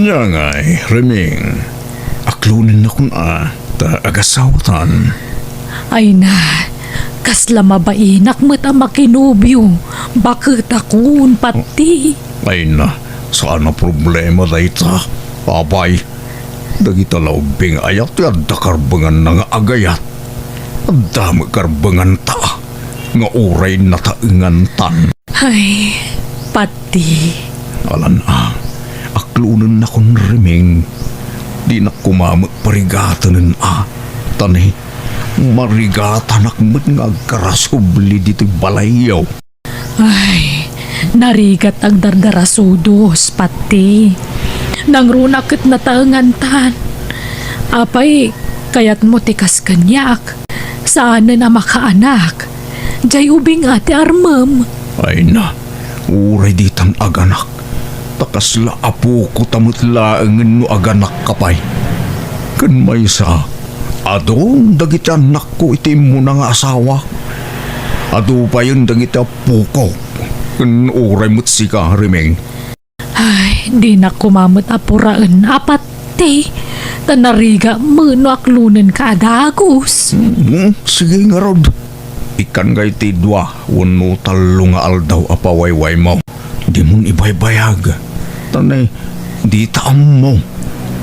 Nya ngay, Reming. Aklunin na kun ta agasawatan. Ay na, kasla mabainak mo't ang makinubyo. Bakit akun pati? Ay na, saan na problema dayta? Abay, dagita laubing ayat yadda karbangan na nga agayat. Adda karbangan ta, nga uray na taingan tan. Ay, pati. Alan aklunan na kun Reming. Di na kumamag parigatanin Tani, marigatan akmat nga agkarasubli dito'y balayaw. Ay, narigat ang dardarasudos, pati. Nangrunakit na taangantan. Apay, kaya't mo tikas kanyak. Saan na makaanak? Jay ubing ate armam. Ay na, uray ditang aganak. Takasla apo ko tamutlaangan no aganak kapay. Kan may sa, adong dagiti anak ko itim mo na nga asawa. Ado pa yun dagiti apo ko. Kan uray mo't sika, Reming. Ay, di na kumamot apuraan apati. Tanariga mo no aklunan ka adagos. Sige nga rod. Ikan kay tidwa, wano talo nga aldaw apawayway mo. Di mong ibaybayag. Tanay, di taam mo.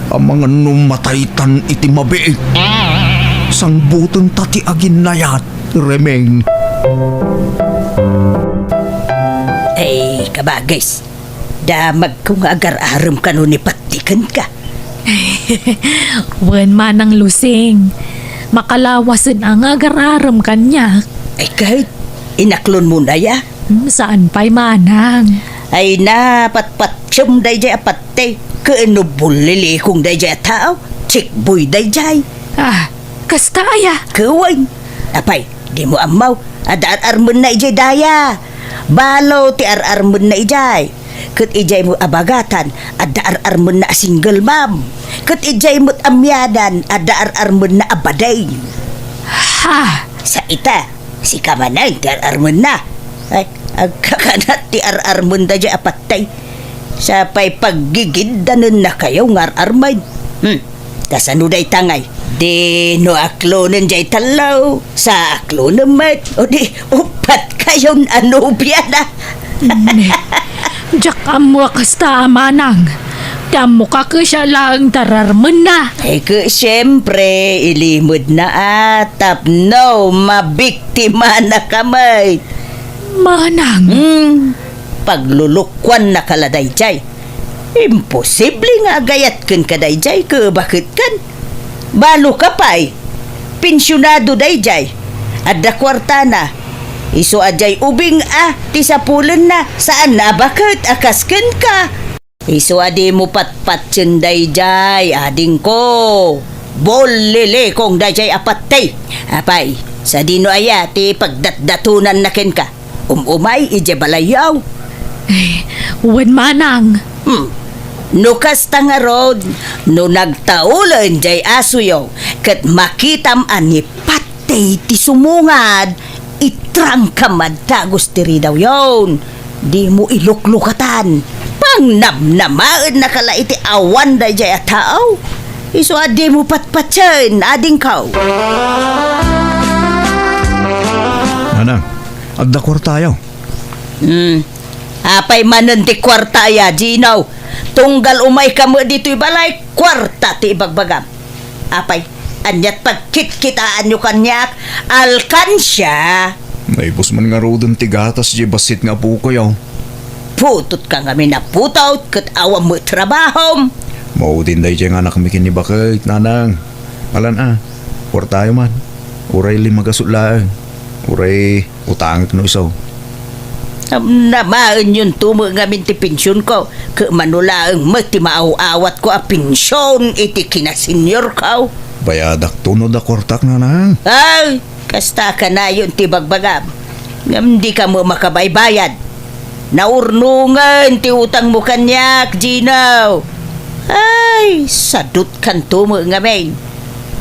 Ang mga numataytan iti mabiit. Sang butong tati agin nayat, Remeng. Ay, kabagis. Damag kung agar-aram ka nun ipatikan ka. Wan manang lusing. Makalawasan ang agararam kanya. Ay kahit inaklon mo na ya. Saan pa'y manang? Ay na patpatsyam day jay apatay. Kainubulili kung day jay tao. Chikboy day jay. Ah, kasta aya. Kawain. Apay, di mo amaw. Adar-armun na ijay daya. Balo ti ar-armun na ijay. Kat ijay mo abagatan. Adar-armun na single mom. Kat ijay mo't amyadan. Adar-armun na abaday. Ha? Sa ita, si kamanay ti ar-armun na. Ay, agkakanat ti ar-armun da dya apatay. Sa pa'y paggigindanan na kayo ng ar-armay. Kasano day tangay? Di no aklonan jay talaw. Sa aklonan mat. O di upat kayong anubya na. Ne. Jak amo kasta manang. Damo ka siya lang tararman na. Ay ka siyempre ilimod na atap. No, mabiktima na kamay. Manang. Paglulukwan na kaladay jay. Imposible nga agayat kan kaday jay. Bakit kan? Balo ka pa'y. Pensyonado day jay. Adda kwarta na. Iso ajay ubing ti sapulan na. Saan na bakit akasken ka? Iso adi mo patpatsyon day jay. Ading ko. Bolile kong day jay apatay. Apay, sa dino aya ti pagdatdatunan na ken ka. Umay ije balayaw. Ay, wan manang. Nukas nga rod, no nagtaulan jay asuyo, kat makitam ani patay ti sumungad, itrang kamadagos tiri daw yon. Di mo iluklukatan. Pang namnamaan na kala iti awan da jay atao. Iso adi mo patpatyan, ading kaw. Nanang, adda kwartayaw. Apay manan ti kwarta ya, Gino. Tunggal umay ka mo dito'y balay, kwarta ti ibagbagam. Apay, anyat pagkit-kitaan nyo kanyak, alkansya. Naibos man nga rodon tigatas di basit nga po kayaw. Putot ka nga minaputaw, kat awam mo trabahom. Maudin day dyan nga nakamikin ni bakit, nanang. Alan kwartayo man. Uray limagasulaang. Uray utangit no isaw. Namaan yun tumo nga minti pensyon ko. Ka manulaang mati maaw-awat ko a pensyon iti kinasenyor ko. Bayadak tunod na kwartak nanang. Ay, kasta ka na yun ti bagbagam. Ngam di ka mo makabaybayad. Naurnungan ti utang mo kanyak, Gino. Ay, sadut kan tumo nga may.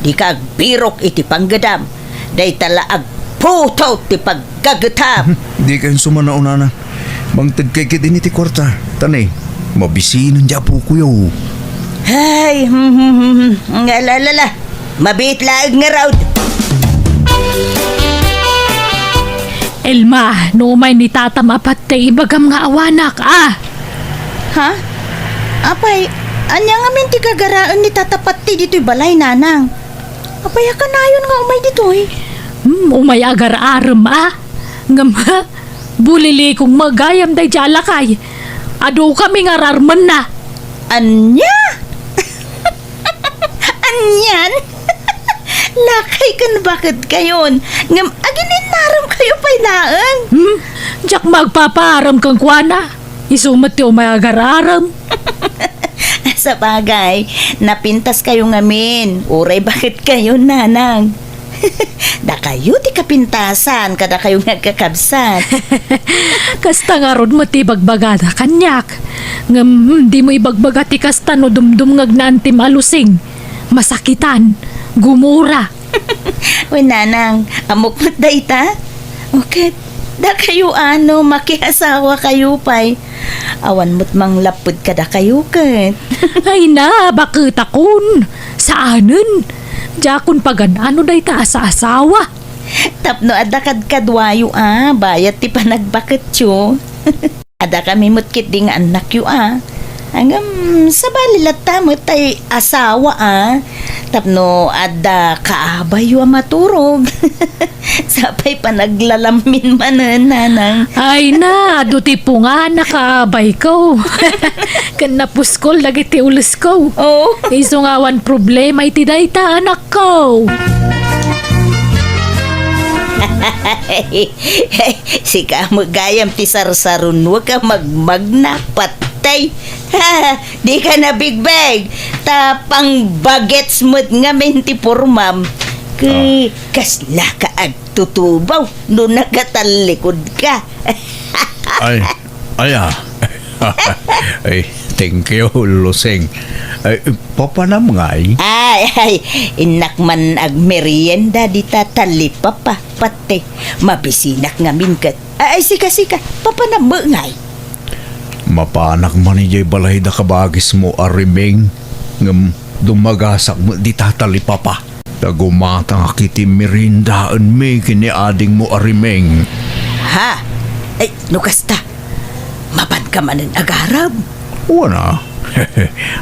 Di ka birok iti panggadam. Day tala agputaw ti paggagatam. Di kayong sumanaon na. Bangtag kay kit ini ti kwarta. Tanay, mabisinan dya po kuyaw. Ay, ngalalala. Mabit laag nga raw. Elma, no may ni tatam apat tay ibagam nga awanak, Ha? Apay, anya nga minti kagaraan ni tatapat ti dito'y balay, nanang. Apay, akanayon nga umay dito'y. Umay agar-aram, Ngam, bulili kong magayam day jalakay. Ado kami nga rarman na. Anya? Anyan? Lakay kan bakit kayon? Ngam, aginin kayo pa'y laang. Diyak magpaparam kang kuwana. Isumat yung may agar-aram. Sa bagay, napintas kayo ngamin. Uray, bakit kayo, nanang? Da kayo ti kapintasan, kada kayo nagkakabsat. Kasta nga ron mo ti bagbagada kanyak. Ngam, di mo ibagbaga ti kasta no dumdum ngagnaan ti malusing. Masakitan, gumura. Uy, nanang, amok mo't dayta? Okay, da kayo makiasawa kayo pa'y. Awan mo't mang lapod kada kayo kat. Ay na, bakit akon? Saanen? Jakon pagan ano day ta sa asawa? Tapno adakad kadwayo bayat ti panagbakit yo. Ada kami mutkit ding anak yo Hanggang sa balilat tamot tay asawa Tapno ada kaabay yo maturog. Sapay panaglalamin manan, nanang. Ay na, duti po nga nakaabay ko. Kan napuskol lagi ti ulos ko. Oh. Iso nga wan problema iti dayta anak ko. Si kamagayam ti sarsarun, huwag ka magmagnapat. Di ka na big bag. Tapang bagets mo't nga menti pormam. Kasla ka agtutubaw no nagatalikod ka. Ay, ay, thank you, Lusing. Ay, papanam nga Ay, inak man ag merienda di tatalipa pa, pati. Mabisinak nga minkat. Ay, sika, papanam mo ngay. Mapanak man ijay balay da kabagis mo arimeng. Ngam dumagasak mo di tatalipa pa. Tagumata nga kiti merindaan me kini ading mo arimeng. Ha? Ay, nukasta. Mapan ka manan agarab. Wana.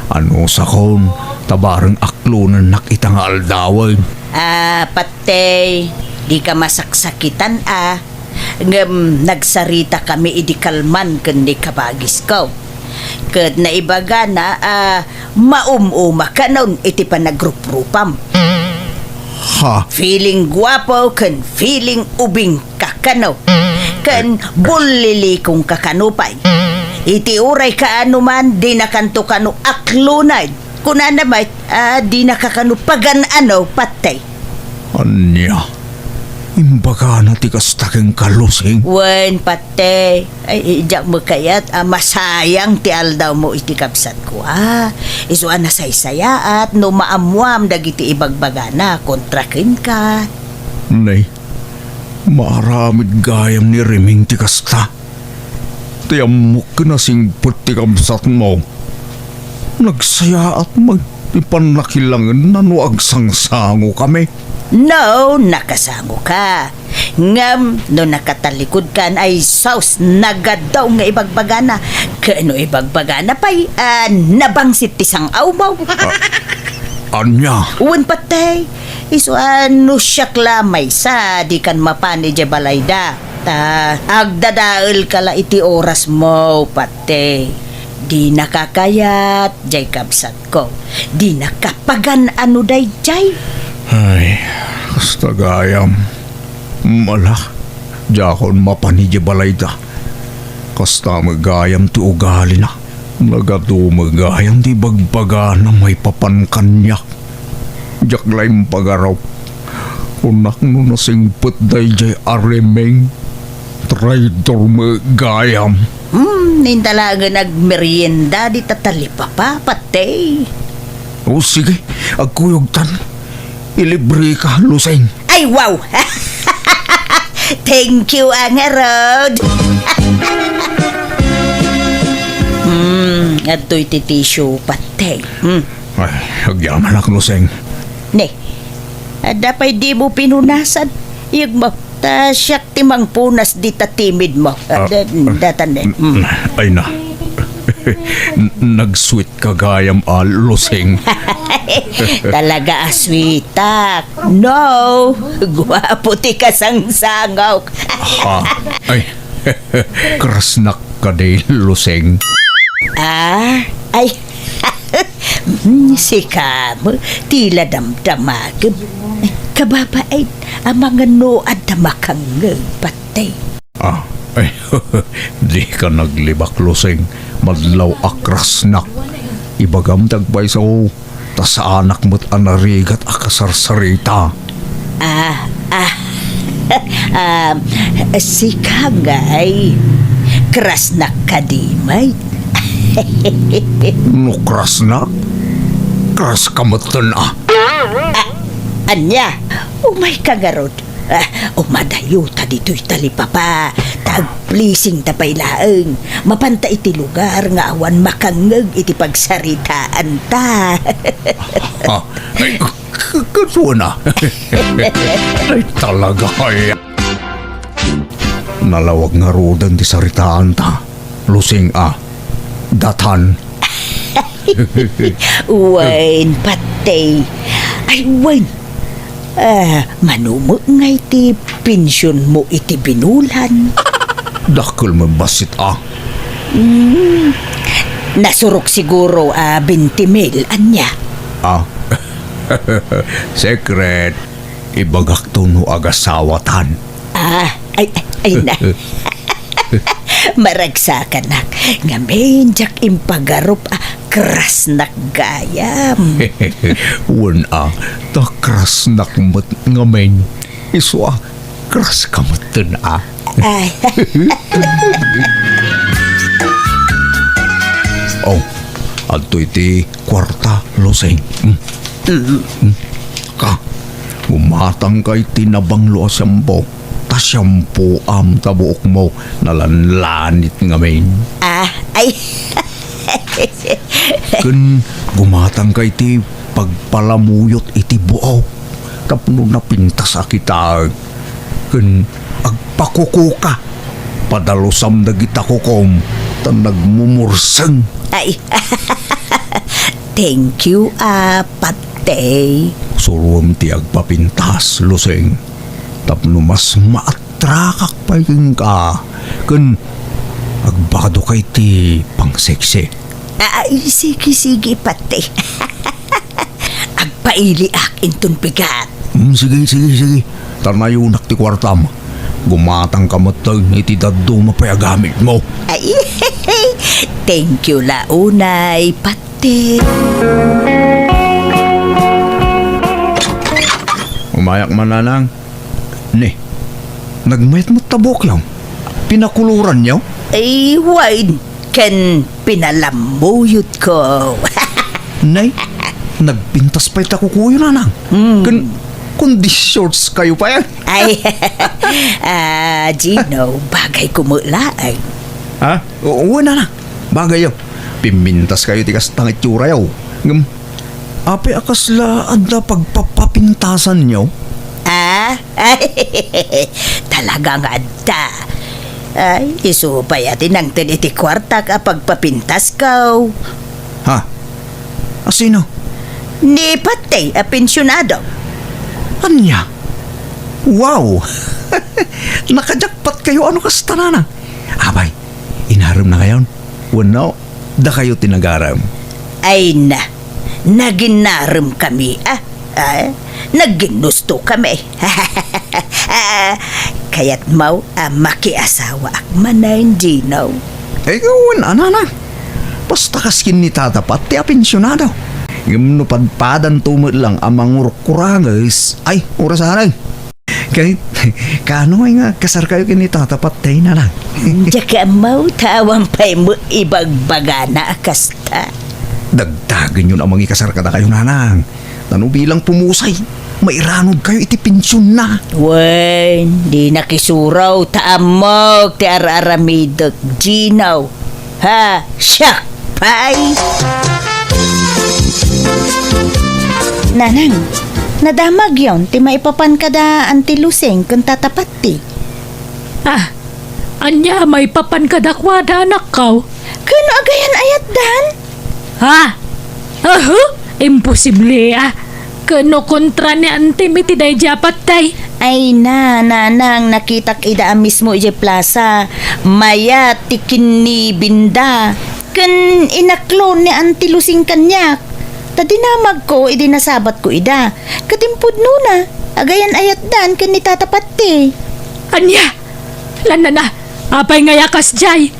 Ano sa kon, tabarang aklunan nakita nga aldawag. Patay, di ka masaksakitan Ngam nagsarita kami idikalman kundi kabagis ko. Kat naibaga na maumuma ka nun iti panagrupropam. Ha? Feeling guwapo kan feeling ubing kakano. Kan bulili kong kakanupay. Iti uray ka man di nakanto kano aklunay. Kuna naman di nakakano pagan patay. Anya? Imbaga na tikas takeng kalusing. Wen patay. Ay, ijak mo kayat masayang ti aldaw mo iti kapsat ko isuan na saysayaat no maamuam dagiti ibagbagana kontrakin ka. Nay, maaramid gayam ni Riming tikasta. Tiyamok na singput ti kamsat mo. Nagsaya at magipanakilangan na no agsangsango kami. No, nakasango ka. Ngam, no nakatalikod kan ay saus nagadaw nga ibagbagana. Kano ibagbagana pa'y nabangsit tisang awbaw. Anya? Uwan patay. Iso ano siyak lamay sa di kan mapani di balayda. Agdadaal kala iti oras mo patay. Di nakakayat jay kabsat ko. Di nakapagan ano day jay. Ay, kasta gayam. Mala, jakon mapanidya balayda. Kasta magayam ti ugali na. Nagado magayam ti bagbaga na may papankanyak. Jaklay pagaraw. Unak no nasingput day jay aremeng. Traitor magayam. Nindalaga nagmerienda di tatalipa pa, patay. O sige, agkuyog tan. Ilibre ka, Lusing. Ay, wow! Thank you, Angarod. Ato'y titisyo patay. Ay, agyaman ak Luseng. Ne, dapay di mo pinunasan. Yung mo, ta siyak timang punas di ta timid mo. Datan ne. Ay na. Nag-sweet kagayam Luseng. Talaga aswitak. No, guwapo ti kasangsangaw. Ha? Ay, krasnak ka day Luseng. Ay, si Kamo, tila damdamagam. Kababait, ang mga noad na makangag patay. Ay, di ka naglibak Luseng. Madlaw akrasnak. Ibagam tagbay sa tas sa anak mo't anarigat akasarsarita. Si Kagay, krasnak kadimay. No krasnak? Kras kamatan Anya, umay kagarod. Umadayo ta dito'y talipapa. Tag-pleasing tapay laeng. Mapanta iti lugar nga awan makangag iti pagsaritaan ta. Ay, kasuwa na. Ay, talaga ay. Nalawag nga rodan di saritaan ta. Lusing datan. Wain patay. Ay, wain. Manumo nga iti pensyon mo iti binulan. Dakil mo basit Nasurok siguro 20,000 anya. Secret. Ibagak to no agasawatan. Ay na. Maragsakan nak. Ngamen jak impagarup krasnak gayam. Wan ta krasnak mat ngamen. Iso kras kamatan Ay. Adto iti kwarta Luseng. Ka, umatang kay tinabang lo asyampo. Ta siyampo tabuok mo nalanlanit ngamen. Ay. Kun gumatang kay ti pagpalamuyot iti buaw. Tapno na pintas kita. Kun agpakukuka. Padalusam dagita kukom. Tan nagmumurseng. Ay. Thank you, patay. Suruam ti agpapintas, Luseng. Tapno mas maatrakak pa yung ka. Kun agbado kay ti pangseksi. Ay, sige, patay. Agpaili intun bigat. Sige. Tanayunak ti kwartam. Gumatang kamatag iti daddo mapayagamit mo. Ay, thank you launay, patay. Umayak man nanang. Ne, nagmayat mo tabok yaw. Pinakuluran yaw. Ay, wine. Kan pinalamuyot ko. Nay, nagpintas pa'y takukuyo nanang. Kundi shorts kayo pa yan. Ay, Gino, bagay kumulaay. Oo na. Bagay yaw. Pimintas kayo tikas tangit yura yaw. Ape akasla adda pagpapapintasan yaw. Talagang adda. Ay, iso pa yatin ang tiniti kwarta kapag papintas ka. Asino? Ni patay, pensyonado. Anya? Wow! Nakajakpat kayo ano kasta na. Abay, inaram na ngayon. Wano, da kayo tinagaram. Ay na, naginaram kami. Naginusto kami. Kaya't mau makiasawa ak manayin, Gino. Gawin, ana. Basta kaskin ni tatapat, ti apensyonado. Ngam no padpadan tumod lang amang urkurangis. Ay, orasanan. Kahit, kano ay nga kasar kayo kinitatapat tayo na lang. Tsaka mau tawang pa'y mo ibagbagana akasta. Dagdagan yun amang ikasar kada kayo nanang. Tano bilang pumusay, mairanod kayo iti pensyon na. Wen, di nakisuraw taamog ti araramidok, Gino. Siya, pay. Nanang, nadamag yon ti maipapan kada Auntie Lusing kung tatapat ti. Ah, anya may papan kadakwada anak kaw. Kano agayan ayat dan? Ha? Imposible Kano kontra ni ante mi ti day japat tay. Ay nanang nakitak ida mismo ije plaza. Maya tikin ni binda. Kan inaklon ni Auntie Lusing kanyak. Tadinamag ko, idinasabat ko ida. Katimpod nuna, agayan ayat dan kan nitatapat ti. Anya? Lana na, apay nga yakas jay.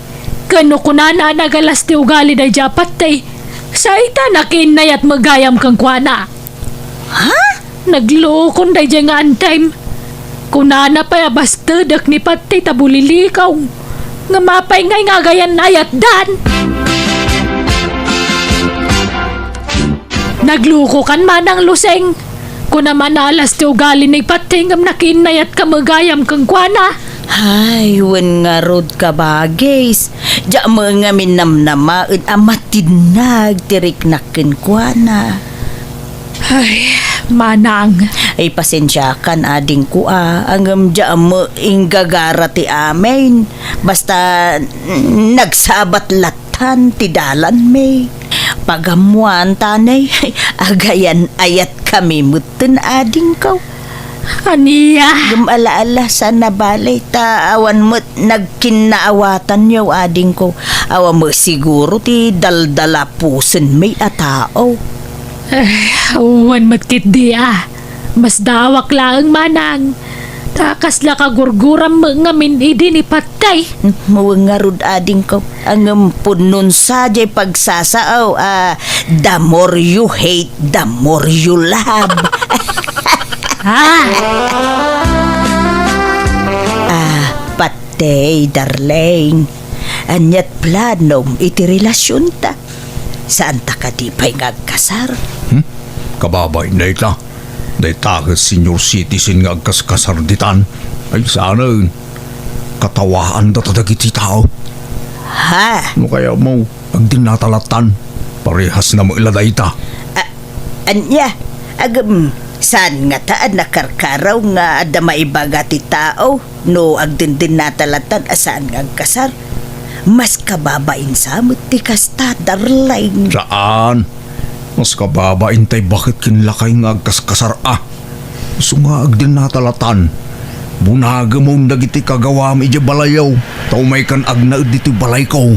Kano kunana nagalas ti ugali day japat tay. Sa ita nakinayat magayam kang kuana. Ha? Naglokon day jay nga antime. Kunana pa'y abastadak ni pati tabulilikaw. Nga mapay ngay nga gayan ayat dan. Nagluko kan manang luseng. Kung naman alas ti ugali ni pati ngam nakinayat ka magayam kang kuana. Ay, wen nga rod ka bagis. Diya mga minamnamaid amatinag tiriknakin kwa na. Ay, manang. Ay, pasensya kan ading ko Angam diya mo inggagara ti amin. Basta nagsabat latan ti dalan may. Pagamuan tanay, agayan ayat kami muten ading ko. Aniya. Gumalaala sa nabalay ta awan mo't nagkinaawatan niyo ading ko. Awan mo siguro ti daldala pusen may atao. Uwan matkit di Mas dawak lang manang. Takas la kagurguram mga minidi ni patay. Mga rod ading ko. Ang punon sa jay pagsasaaw. The more you hate, the more you love. Patay, darling. Anyat planom iti relasyon ta. Saan ta ka di pa'y ngagkasar? Kababay na ita. Day takas senior citizen nga agkaskasarditan. Ay sana katawaan data dagiti tao. Ha? No kaya mo agdinatalatan. Parehas na mo iladay ta. Anya? Saan nga taan nakarkaraw nga ada maibaga ti tao no agdindin natalatan asaan nga agkasar? Mas kababain sa ti kasta, darling. Saan? Mas kababain tay bakit kinlakay nga agkaskasar So nga agdinatalatan. Bunaga mo dagiti kagawa mi iti balayaw. Taumay kan agnaud dito balay ko.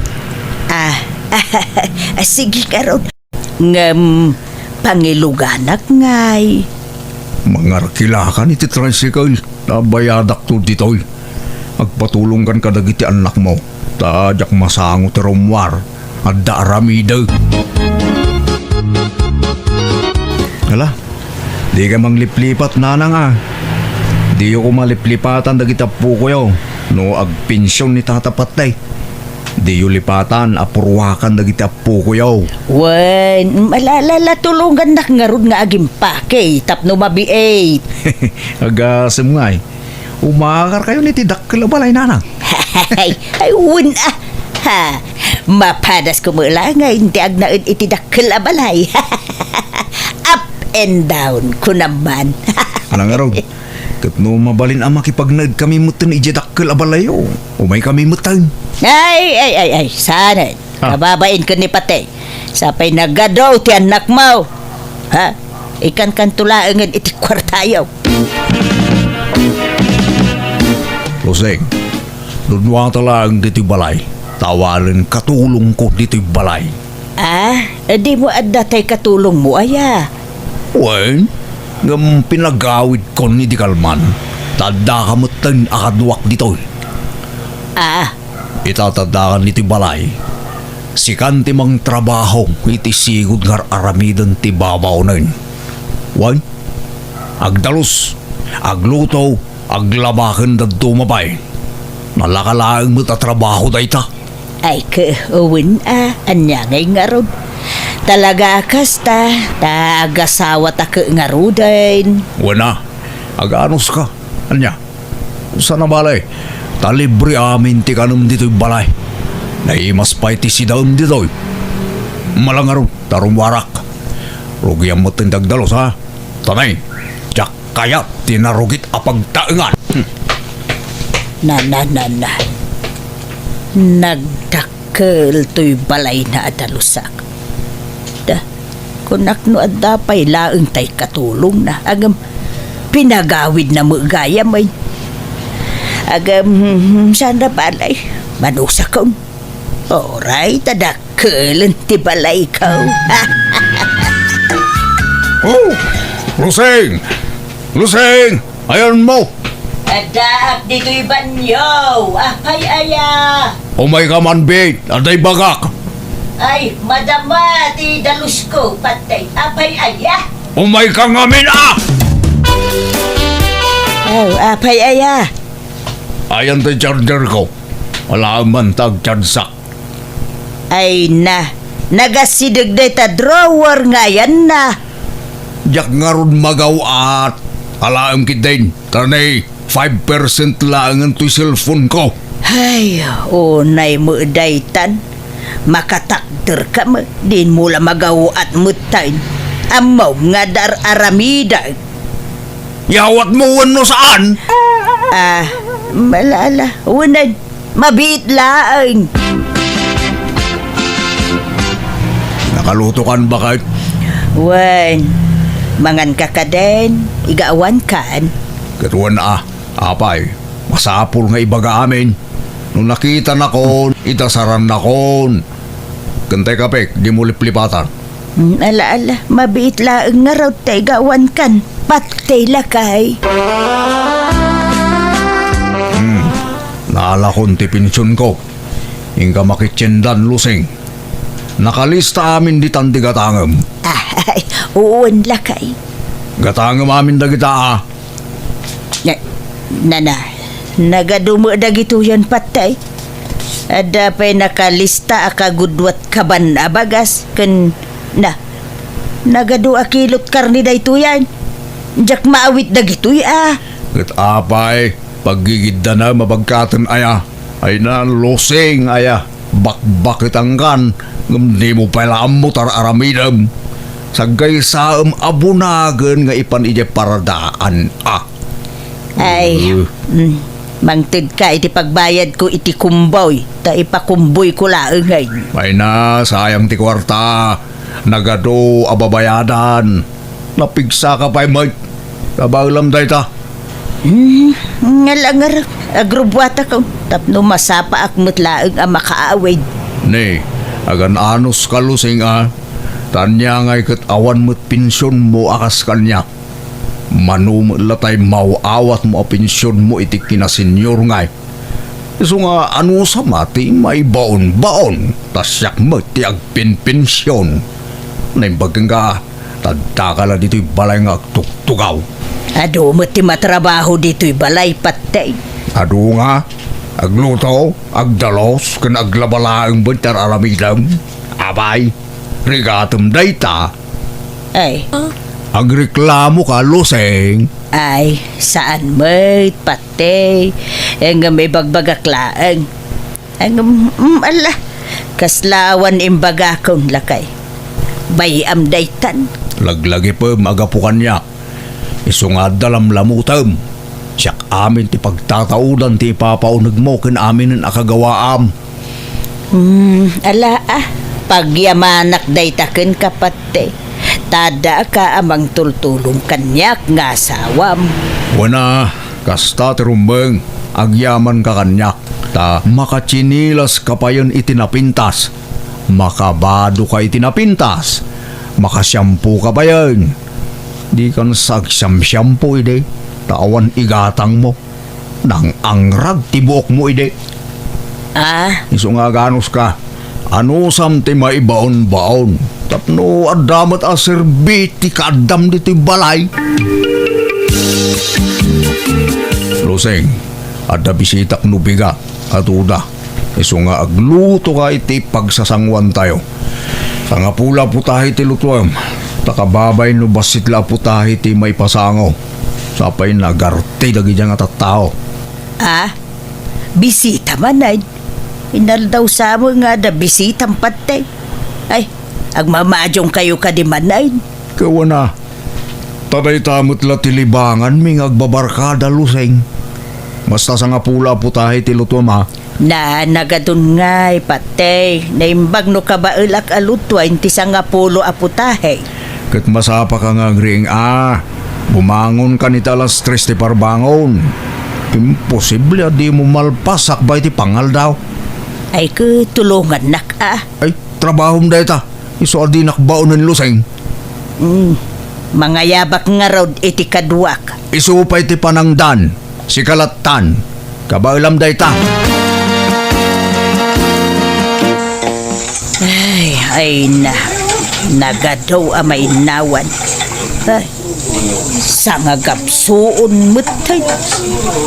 Sige karon. Ngam pangiluganak ngay. Mangarkilakan iti tricycle. Nabayadak to ditoy. Agpatulong kan kadagiti anak mo. Tadyak masango ti rumwar. Adda aramida. Hala, di ka mangliplipat nanang Di ko maliplipatan dagiti apo ko yaw. No agpensyon ni tatapat day. Di yung lipatan apurwakan dagiti apo ko yaw. Wen, malalala tulungan nak ngarud nga agim pake. Tapno mabiait. Agasem nga Umakar kayo ni tidak kalabalay nanang. Ay, wun Ha, mapadas ko mula nga hindi agnaid itidak kalabalay. Up and down ko naman. Anang araw, kat no mabalin ang makipagnaid kami mutan ijedak kalabalayo. Umay kami mutan. Ay, sana. Nababain ko ni Patay. Sapay nagadaw ti anak mo. Ha? Ikan kan tulaangan iti kwartayaw. Loseng, dunwa talang dito balay. Tawalan katulong ko dito balay. Di mo adda tay katulong mo, aya. Wen, ngam pinagawid ko ni di kalman. Tada ka mutan akadwak dito. Itatadakan niti balay. Si kanti mang trabaho iti sigud ngar aramidan ti babaw nun. Wen, agdalos, agluto, aglabakan da dumabay. Nalakalaang mo tatrabaho da ita. Ay uwin anya ngay ngarod. Talaga kasta, tagasawa ta ka ngarudain. Wala, aganos ka. Anya, sana balay, talibre amin ti kanam dito'y balay. Naimas pa iti si daon dito'y. Malangaron, tarumwarak. Rugyang mo tindag dalos ha. Tanay, tsak kaya tinarugit apagtaengan. Na. Nagdakkel to'y balay na adalusak. Da, kunak no at dapay laeng tay katulong na. Agam, pinagawid na mo gaya may. Agam, sana balay. Manusa ka. Oray, tadakkel ti balay ka. Oh, Lusing! Lusing! Ayan mo! Adaap dito'y banyo. Apay aya. Umay ka man, bait. Aday bagak. Ay, madama ti dalus ko patay. Apay aya. Umay ka ngamin, ah! Oh, apay aya. Ayan tayo charger ko. Wala man tag-charsak. Ay na. Nagasidag day ta drawer ngayon na. Jak nga ron magaw at alaam kitain. Tanay, 5% lang ang to'y cellphone ko. Ay, unay mo daytan. Makatakder ka mo. Din mo la magaw at mutain. Amaw nga dar aramida. Yawat mo no saan? Ah, malala. Unay, mabiit laang. Nakaluto kan ba kahit? Wan, mangan ka ka din. Igaawan kan. Katuan na apay. Masapul nga ibaga amin. Nung nakita na kon, itasaran na kon. Kantay kapek, di mo liplipatan. Ala, mabiit laang nga raw tayo gawan kan. Patay lakay. Naala kon ti pinsyon ko. Ingka makitsendan lusing. Nakalista amin di tandi gatangam. Ay, uwan lakay. Gatangam amin dagita ah. Nagadumo dagito yan patay. Ada pa'y nakalista akagudwat kaban abagas. Nagadu akilot karni da ito yan. Diyak maawit dagito ah. Kat apay, paggigid na mabagkatan aya. Ay na losing aya. Bakbakit ang kan. Hindi mo pala mo aramidam. Sagay sa abunagan nga ipan ije paradaan ah. Ay, mangtid ka iti pagbayad ko iti kumboy. Ta ipakumboy ko laang ngayon. Ay na, sayang ti kwarta. Nagado ababayadan. Napigsa ka pa'y mag. Kabaglam day ta. Ngalangar, agrubwata ka. Tapno masapa akmat laang ang makaawid. Ne, agan anos kalusing ah. Tanya ngay kat awan mo't pinsyon mo akas kanya. Manulatay mauawat mo a pinsyon mo iti kinasenyor ngay. Iso nga ano sa mati may baon-baon. Tasyak mo ti agpin-pinsyon. Naimbagang ka, tadakala dito'y balay nga tuktugaw. Ado mo ti matrabaho dito'y balay patay. Ado nga, agluto, agdalos, kan aglabalaang bantar aramidam. Abay, rigatum dayta. Ay, Agreklamo ka, Luseng. ay, saan mo't patay? Ang may bagbagaklaan. Ang, ala, kaslawan imbagakon lakay. Bayam daytan. Laglagi pa magapukan niya. Iso nga dalam lamutam. Siyak amin ti pagtataudan ti ipapaunag mo kin amin ang akagawaam. Ala pagyamanak daytaken kapate. Tada ka amang tultulong kanyak nga sawam. Wana, kasta ti rumbeng, agyaman ka kanyak. Ta makachinilas ka pa yun itinapintas. Makabado ka itinapintas. Makasyampu ka ba yan? Di kan sagsyam-syampu ide. Tawan igatang mo. Nang angrag tibuok mo ide. Iso nga ganos ka. Ano sam ti maibaon-baon. Tapno adamat a serbiti kadam dito balay. Luseng, ada bisitak nubiga at uda. Iso nga agluto ka iti pagsasangwan tayo. Nga pula putahi ti lutuam. Takababay no basit la putahi ti may pasango. Sapay nagarte dagi dyan nga tattao. Bisita man ay. Inal daw sa mo nga da bisitang patay. Ay, Agmamadyong kayo kadimanayin. Kawana, taday tamot la tilibangan ming agbabarkada luseng. Basta sa nga pula putahe tilutom ha. Na nagadun ngay patay. Naimbag no kabailak alutwa inti sa nga pulo aputahe. Kat masapa ka nga ring bumangon ka ni talas 3 ti parbangon. Imposible di mo malpasak ba iti pangal daw. Ay tulungan nak Ay, trabahom da ita. Iso adi nakbaon ng luseng. Mga yabak nga raw iti kadwak. Iso pa iti panangdan. Si kalatan. Kabailam da ita. Ay nagadaw amay nawan. Ay, sa nga gapsuon matay.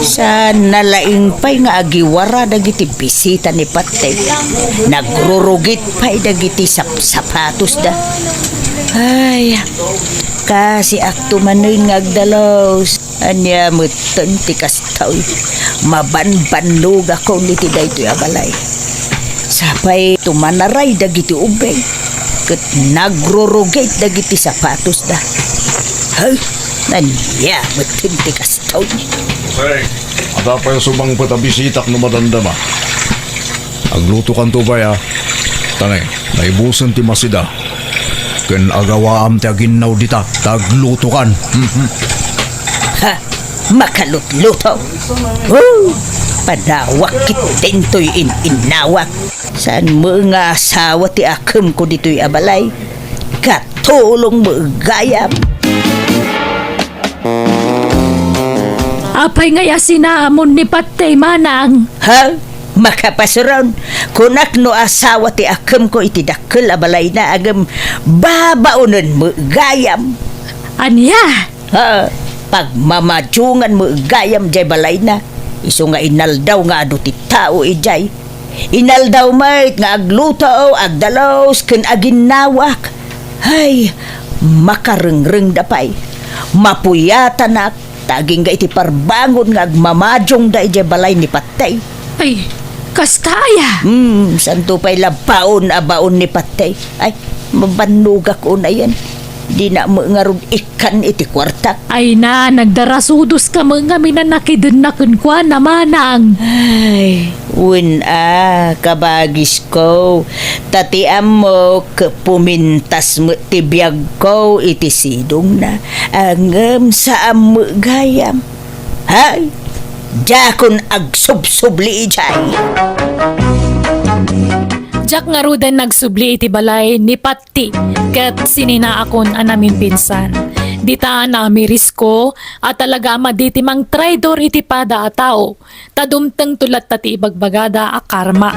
Sa nalaing pa'y nga agiwara dagiti bisita ni Patay. Nagrurugit pa'y dagiti sapatos da. Ay, kasi akto manoy ngagdalaws. Anya mutan ti kastaw. Mabanbanlog ako niti daytoy abalay. Sapay tumanaray dagiti ubeng. Kat nagrurugit dagiti sapatos da. Ay, nanya mutan ti kastaw. Hey, ada pa yung subang patabisitak no madandama. Agluto kan to ba ya? Tanay, naibusan ti masida. Ken agawaam ti aginaw dita, tagluto kan. Ha, makalutluto. Padawak kitentoy inawak. Saan mo nga asawa ti akem ko dito'y abalay? Katulong mo gayam. Apay nga sinaamon ni Patay manang. Ha? Makapasuron. Kunak no asawa ti akem ko iti dakkel abalay na agam babaonon mo gayam. Anya? Ha? Pagmamadyungan mo gayam jay balay na. Iso nga inaldaw nga adu ti tao ijay. Inaldaw mait nga agluto, agdalaws, ken aginawak. Ay, makarengreng dapay. Mapuyatan na taging ga iti parbangon nga agmamadyong da ijay balay ni Patay. Ay, kastaya. Santo pa'y labaon abaon ni Patay. Ay, mabanugak o na yan. Di na mo nga ron ikan iti kwartak. Ay na, nagdarasudos ka mga minanakidun na kunkwa na manang. Ay, kabagis ko. Tatiam mo, pumintas mo tibiyag ko, iti sidong na. Angam sa mo gayam. Ay, jakon agsubsubli ijay. Jak nga rudan nagsubli iti balay ni Patti ket sinina akon anamin pinsan. Dita na risko at talaga maditi mang traidor iti pada a tao. Tadumteng tulat tati ibagbagada a karma.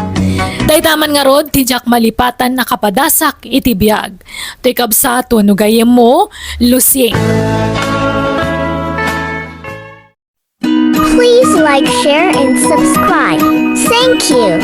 Daytaman nga rod ti jak malipatan nakapadasak iti biag. Ti kabsato no gayem mo lusing. Please like, share, and subscribe. Thank you.